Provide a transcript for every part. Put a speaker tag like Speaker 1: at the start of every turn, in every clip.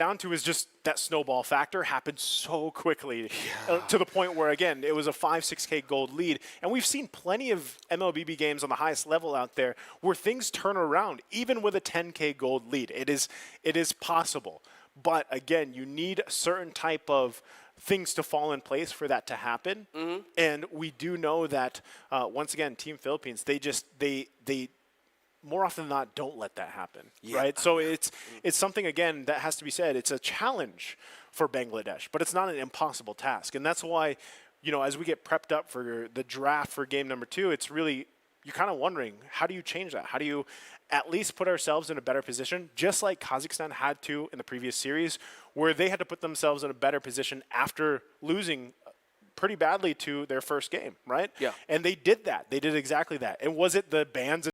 Speaker 1: down to is just that snowball factor happened so quickly to the point where, again, it was a 5-6K gold lead. And we've seen plenty of MLBB games on the highest level out there where things turn around, even with a 10K gold lead. It is possible. But, again, you need a certain type of things to fall in place for that to happen. And we do know that, once again, Team Philippines, they more often than not, don't let that happen, right? So it's something, again, that has to be said. It's a challenge for Bangladesh, but it's not an impossible task. And that's why, you know, as we get prepped up for the draft for game number 2, it's really, you're kind of wondering, how do you change that? How do you at least put ourselves in a better position, just like Kazakhstan had to in the previous series, where they had to put themselves in a better position after losing pretty badly to their first game, right?
Speaker 2: Yeah.
Speaker 1: And they did that. They did exactly that. And was it the bans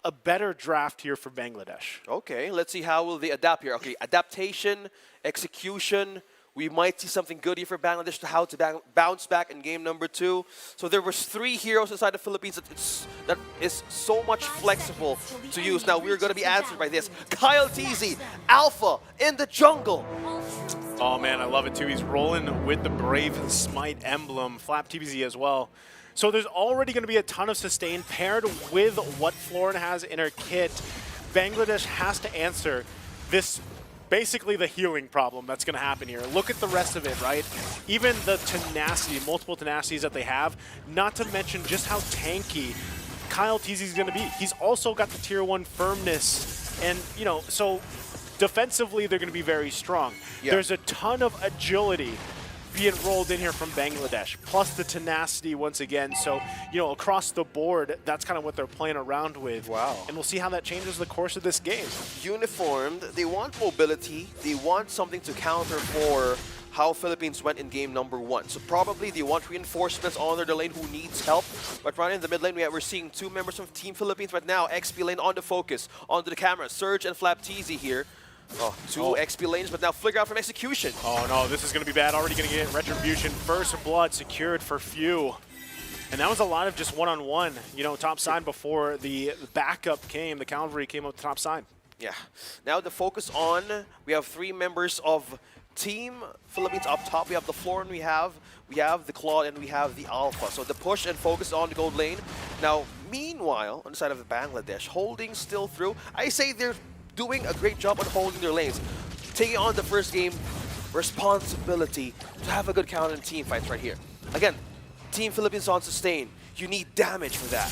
Speaker 1: a better draft here for Bangladesh.
Speaker 2: Okay, let's see how will they adapt here. Okay, adaptation, execution. We might see something good here for Bangladesh to how to bounce back in game number 2. So there was 3 heroes inside the Philippines that is so much flexible to use. Now we're going to be answered by this. Kyle TZ, Alpha in the jungle.
Speaker 1: Oh man, I love it too. He's rolling with the Brave Smite emblem, Flap TBZ as well. So there's already going to be a ton of sustain paired with what Florin has in her kit. Bangladesh has to answer this, basically the healing problem that's going to happen here. Look at the rest of it, right? Even the tenacity, multiple tenacities that they have, not to mention just how tanky Kyle TZ is going to be. He's also got the tier 1 firmness, and you know, so defensively they're going to be very strong. Yeah. There's a ton of agility being rolled in here from Bangladesh, plus the tenacity once again. So, you know, across the board, that's kind of what they're playing around with.
Speaker 2: Wow.
Speaker 1: And we'll see how that changes the course of this game.
Speaker 2: Uniformed, they want mobility, they want something to counter for how Philippines went in game number 1. So probably they want reinforcements on their lane who needs help. But right in the mid lane, we're seeing 2 members from Team Philippines right now. XP lane on the focus, onto the camera. Surge and Flap TZ here. Oh, 2 XP lanes, but now flicker out from execution.
Speaker 1: Oh no, this is going to be bad. Already going to get retribution. First blood secured for Few. And that was a lot of just one-on-one, you know, top side before the backup came. The cavalry came up the top side.
Speaker 2: Yeah. Now the focus on, we have 3 members of Team Philippines up top. We have the Florin, we have the Claude, and we have the Alpha. So the push and focus on the gold lane. Now, meanwhile, on the side of the Bangladesh, holding still through. I say they're doing a great job on holding their lanes, taking on the first game responsibility to have a good counter in team fights right here. Again, Team Philippines on sustain. You need damage for that.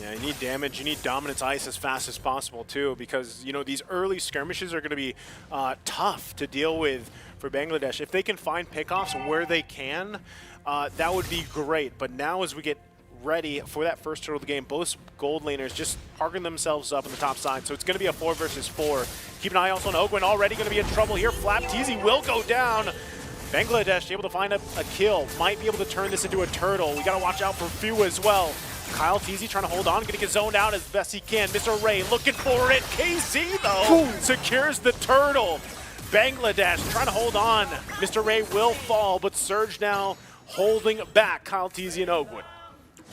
Speaker 1: Yeah, you need damage. You need dominance ice as fast as possible too, because you know these early skirmishes are going to be tough to deal with for Bangladesh. If they can find pickoffs where they can, that would be great. But now as we get ready for that first turtle of the game, both gold laners just parking themselves up on the top side. So it's going to be a 4 versus 4. Keep an eye also on Ogwin, already going to be in trouble here. Flap TZ will go down. Bangladesh able to find a kill. Might be able to turn this into a turtle. We got to watch out for Few as well. Kyle TZ trying to hold on, going to get zoned out as best he can. Mr. Ray looking for it. KZ though secures the turtle. Bangladesh trying to hold on. Mr. Ray will fall, but Surge now holding back Kyle TZ and Ogwin.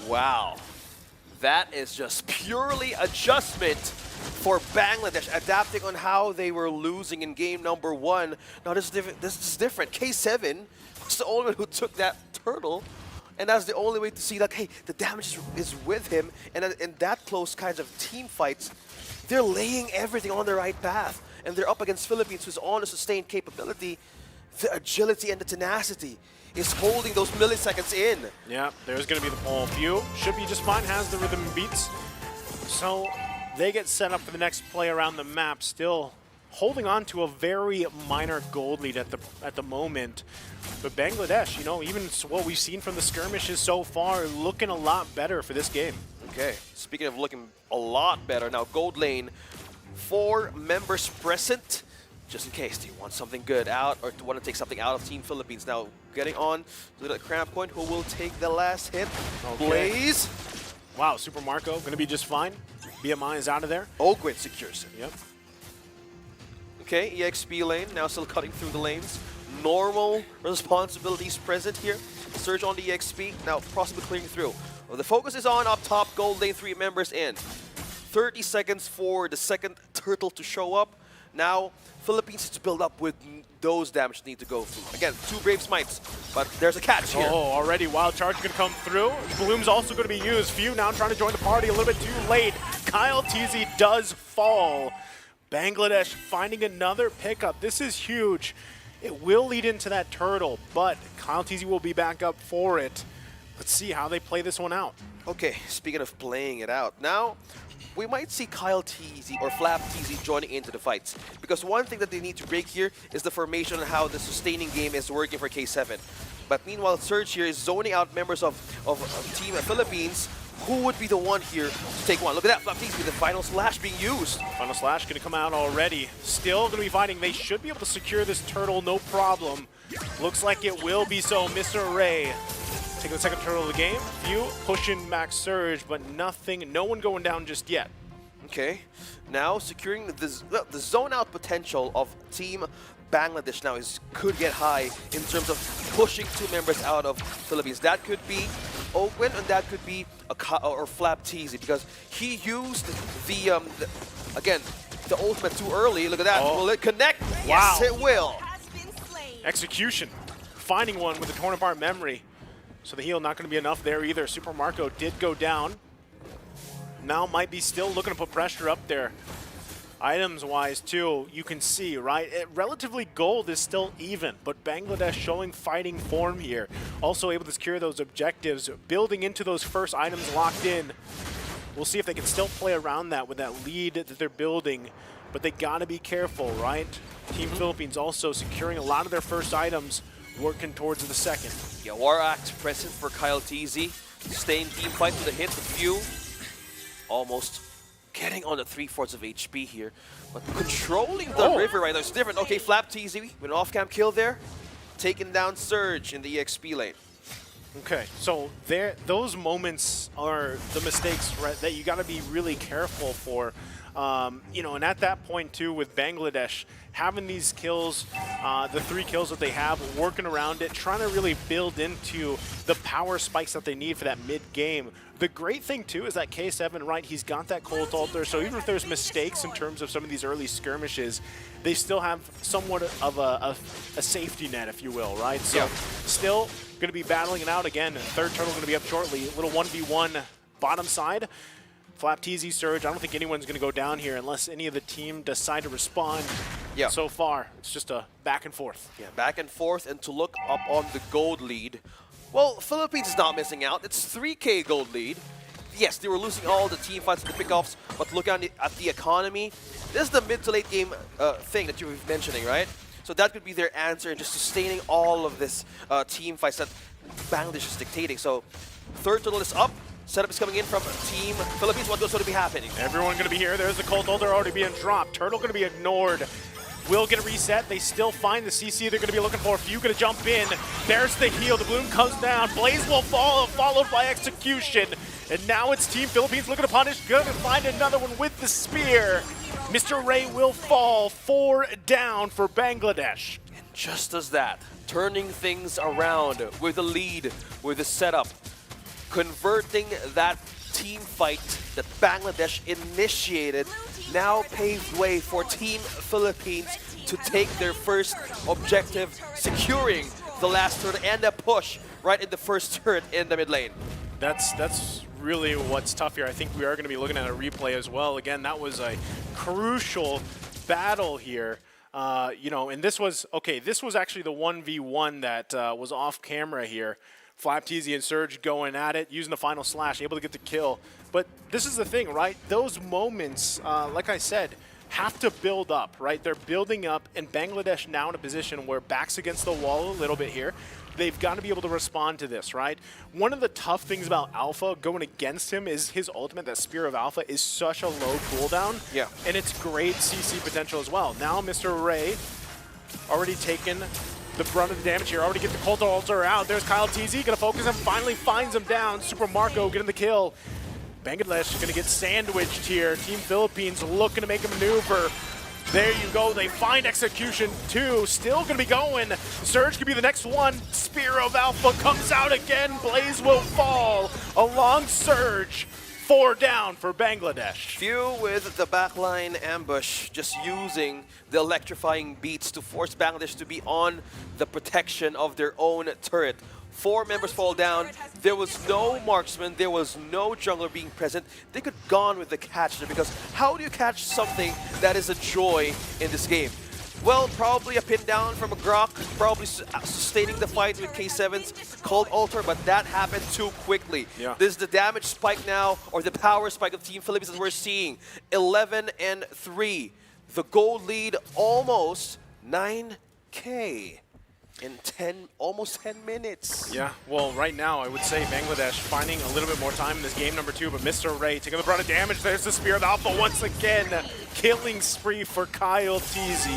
Speaker 2: Wow, that is just purely adjustment for Bangladesh, adapting on how they were losing in game number 1. Now this is different. K7 was the only one who took that turtle, and that's the only way to see like, hey, the damage is with him, and in that close kinds of team fights, they're laying everything on the right path, and they're up against Philippines who's on a sustained capability, the agility and the tenacity is holding those milliseconds in.
Speaker 1: Yeah, there's going to be the pull. Few should be just fine, has the rhythm and beats. So they get set up for the next play around the map, still holding on to a very minor gold lead at the moment. But Bangladesh, you know, even what we've seen from the skirmishes so far, looking a lot better for this game.
Speaker 2: Okay, speaking of looking a lot better, now gold lane, 4 members present. Just in case, do you want something good out or do you want to take something out of Team Philippines? Now, getting on to the cramp point, who will take the last hit? Okay. Blaze.
Speaker 1: Wow, Super Marco going to be just fine. BMI is out of there.
Speaker 2: Ogwin secures it.
Speaker 1: Yep.
Speaker 2: Okay, EXP lane, now still cutting through the lanes. Normal responsibilities present here. Surge on the EXP, now possibly clearing through. Well, the focus is on up top, gold lane, 3 members in. 30 seconds for the second turtle to show up. Now, Philippines needs to build up with those damage need to go through. Again, 2 Brave Smites, but there's a catch here.
Speaker 1: Oh, already Wild Charge going to come through. Bloom's also going to be used. Few now trying to join the party a little bit too late. Kyle TZ does fall. Bangladesh finding another pickup. This is huge. It will lead into that turtle, but Kyle TZ will be back up for it. Let's see how they play this one out.
Speaker 2: Okay, speaking of playing it out, now we might see Kyle TZ or Flap TZ joining into the fights. Because one thing that they need to break here is the formation and how the sustaining game is working for K7. But meanwhile, Surge here is zoning out members of Team Philippines. Who would be the one here to take one? Look at that, Flap TZ with the Final Slash being used.
Speaker 1: Final Slash going to come out already. Still going to be fighting. They should be able to secure this turtle, no problem. Looks like it will be so. Mr. Ray taking the second turtle of the game. Few pushing back Surge, but nothing, no one going down just yet.
Speaker 2: Okay, now securing the zone out potential of Team Bangladesh now could get high in terms of pushing 2 members out of Philippines. That could be Oakland and that could be or Flap Teasy, because he used again the ultimate too early. Look at that. Will it connect?
Speaker 1: Wow.
Speaker 2: Yes, it will.
Speaker 1: Execution, finding one with a torn apart memory. So the heal not going to be enough there either. Super Marco did go down. Now might be still looking to put pressure up there. Items-wise, too, you can see, right? Relatively gold is still even, but Bangladesh showing fighting form here. Also able to secure those objectives, building into those first items locked in. We'll see if they can still play around that with that lead that they're building, but they gotta be careful, right? Team Philippines also securing a lot of their first items, working towards the second.
Speaker 2: Yeah, War Axe present for Kyle TZ. Staying team fight with a hit, the few. Almost getting on the 3/4 of HP here, but controlling the river right now is different. Okay, Flap TZ with an off-cam kill there, taking down Surge in the EXP lane.
Speaker 1: Okay, so those moments are the mistakes, right, that you got to be really careful for. You know, and at that point too, with Bangladesh having these kills, the 3 kills that they have, working around it, trying to really build into the power spikes that they need for that mid-game. The great thing too is that K7, right, he's got that cold altar, so even if there's mistakes in terms of some of these early skirmishes, they still have somewhat of a safety net, if you will, right? So still going to be battling it out again. Third turtle going to be up shortly. A little 1v1 bottom side. Flap TZ Surge, I don't think anyone's going to go down here unless any of the team decide to respond.
Speaker 2: Yeah.
Speaker 1: So far, it's just a back and forth.
Speaker 2: Yeah, back and forth, and to look up on the gold lead. Well, Philippines is not missing out. It's 3K gold lead. Yes, they were losing all the team fights and the pickoffs, but look at the economy. This is the mid to late game thing that you were mentioning, right? So that could be their answer in just sustaining all of this team fights that Bangladesh is dictating. So third turtle is up. Setup is coming in from Team Philippines. What goes to be happening?
Speaker 1: Everyone going to be here. There's the Cold Altar already being dropped. Turtle going to be ignored. Will get a reset. They still find the CC they're going to be looking for. Few going to jump in. There's the heal. The bloom comes down. Blaze will fall, followed by Execution. And now it's Team Philippines looking to punish. Going to find another one with the spear. Mr. Ray will fall. 4 down for Bangladesh.
Speaker 2: And just as that, turning things around with a lead, with a setup, converting that team fight that Bangladesh initiated now paved way for Team Philippines to take their first objective, securing the last turret and a push right in the first turret in the mid lane.
Speaker 1: That's really what's tough here. I think we are going to be looking at a replay as well. Again, that was a crucial battle here. You know, and this was actually the 1v1 that was off camera here. Flap TZ and Surge going at it, using the final slash, able to get the kill. But this is the thing, right? Those moments, like I said, have to build up, right? They're building up, and Bangladesh now in a position where backs against the wall a little bit here. They've got to be able to respond to this, right? One of the tough things about Alpha going against him is his ultimate, that Spear of Alpha, is such a low cooldown.
Speaker 2: Yeah.
Speaker 1: And it's great CC potential as well. Now Mr. Ray already taken the brunt of the damage here. Already get the Cold Altar out. There's Kyle TZ, gonna focus him, finally finds him down. Super Marco getting the kill. Bangladesh is gonna get sandwiched here. Team Philippines looking to make a maneuver. There you go, they find Execution too. Still gonna be going. Surge could be the next one. Spear of Alpha comes out again. Blaze will fall along Surge. 4 down for Bangladesh.
Speaker 2: Few with the backline ambush, just using the electrifying beats to force Bangladesh to be on the protection of their own turret. 4 members fall down. There was no marksman. There was no jungler being present. They could have gone with the catch there, because how do you catch something that is a joy in this game? Well, probably a pin down from a Grok, probably sustaining the fight with K7's Cold Altar, but that happened too quickly.
Speaker 1: Yeah.
Speaker 2: This is the damage spike now, or the power spike of Team Philippines that we're seeing. 11-3. The gold lead almost 9K in almost 10 minutes.
Speaker 1: Yeah, well, right now, I would say Bangladesh finding a little bit more time in this game number 2, but Mr. Ray taking the brunt of damage. There's the Spear of Alpha once again. Killing spree for Kyle TZ.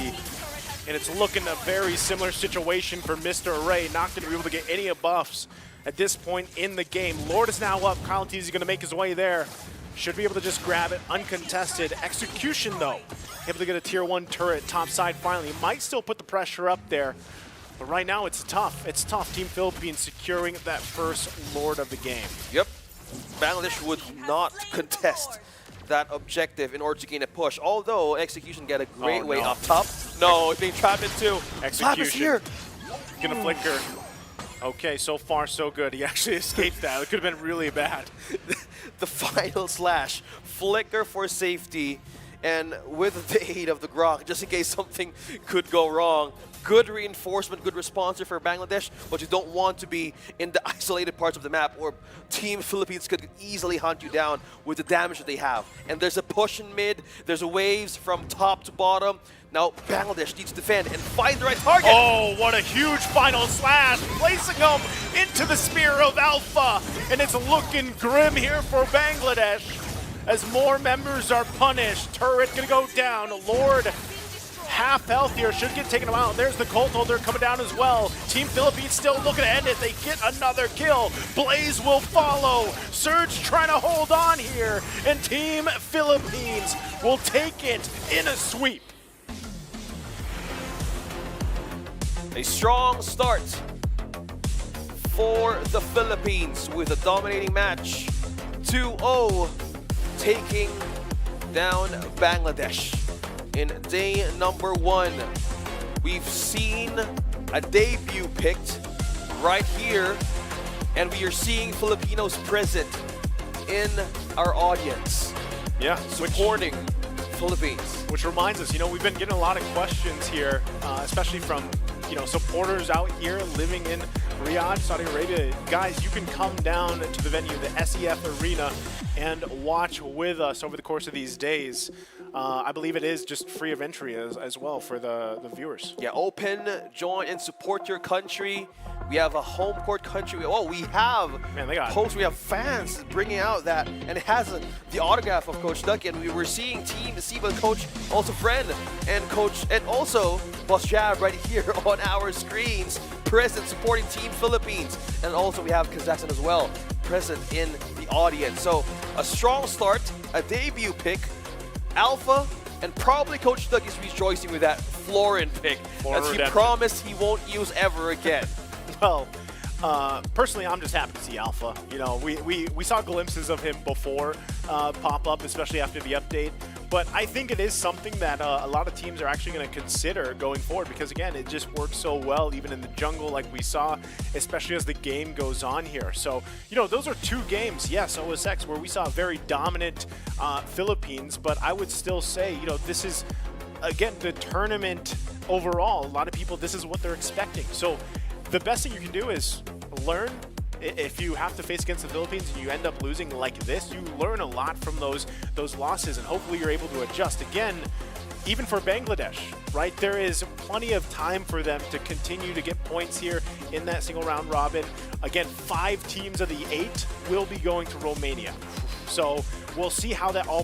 Speaker 1: And it's looking a very similar situation for Mr. Ray. Not going to be able to get any buffs at this point in the game. Lord is now up. Kyle TZ going to make his way there. should be able to just grab it uncontested. Execution, though, able to get a tier 1 turret topside finally. Might still put the pressure up there, but right now it's tough. It's tough. Team Philippines securing that first Lord of the game.
Speaker 2: Yep. Bangladesh would not contest that objective in order to gain a push, although Execution get a great way up top. No, being trapped into
Speaker 1: Execution.
Speaker 2: Here.
Speaker 1: Gonna flicker. Okay, so far so good. He actually escaped that. It could have been really bad.
Speaker 2: The final slash. Flicker for safety. And with the aid of the Grok, just in case something could go wrong. Good reinforcement, good response for Bangladesh, but you don't want to be in the isolated parts of the map where Team Philippines could easily hunt you down with the damage that they have. And there's a push in mid, there's a waves from top to bottom. Now Bangladesh needs to defend and find the right target.
Speaker 1: Oh, what a huge final slash, placing him into the spear of Alpha. And it's looking grim here for Bangladesh as more members are punished. Turret gonna go down. Lord, half health here, should get taken out. There's the Colt Holder coming down as well. Team Philippines still looking to end it. They get another kill. Blaze will follow. Surge trying to hold on here. And Team Philippines will take it in a sweep.
Speaker 2: A strong start for the Philippines with a dominating match. 2-0, taking down Bangladesh. In day number 1, we've seen a debut picked right here, and we are seeing Filipinos present in our audience.
Speaker 1: Yeah,
Speaker 2: supporting Philippines.
Speaker 1: Which reminds us, we've been getting a lot of questions here, especially from supporters out here living in Riyadh, Saudi Arabia. Guys, you can come down to the venue, the SEF Arena, and watch with us over the course of these days. I believe it is just free of entry as well for the viewers.
Speaker 2: Yeah, open, join, and support your country. We have a home court country. Oh, we have posts. We have fans bringing out that, and it has the autograph of Coach Ducky. And we were seeing Team Siba coach, also friend, and coach, and also Boss Jab right here on our screens, present supporting Team Philippines. And also we have Kazakhstan as well, present in the audience. So a strong start, a debut pick, Alpha, and probably Coach Doug is rejoicing with that Florin pick, as he promised he won't use ever again.
Speaker 1: Well, personally, I'm just happy to see Alpha. We saw glimpses of him before pop up, especially after the update. But I think it is something that a lot of teams are actually going to consider going forward because, again, it just works so well, even in the jungle like we saw, especially as the game goes on here. So, those are 2 games, yes, OSX, where we saw very dominant Philippines, but I would still say, this is, again, the tournament overall. A lot of people, this is what they're expecting. So the best thing you can do is learn. If you have to face against the Philippines and you end up losing like this, you learn a lot from those losses, and hopefully you're able to adjust. Again, even for Bangladesh, right? There is plenty of time for them to continue to get points here in that single round robin. Again, 5 teams of the 8 will be going to Romania. So we'll see how that all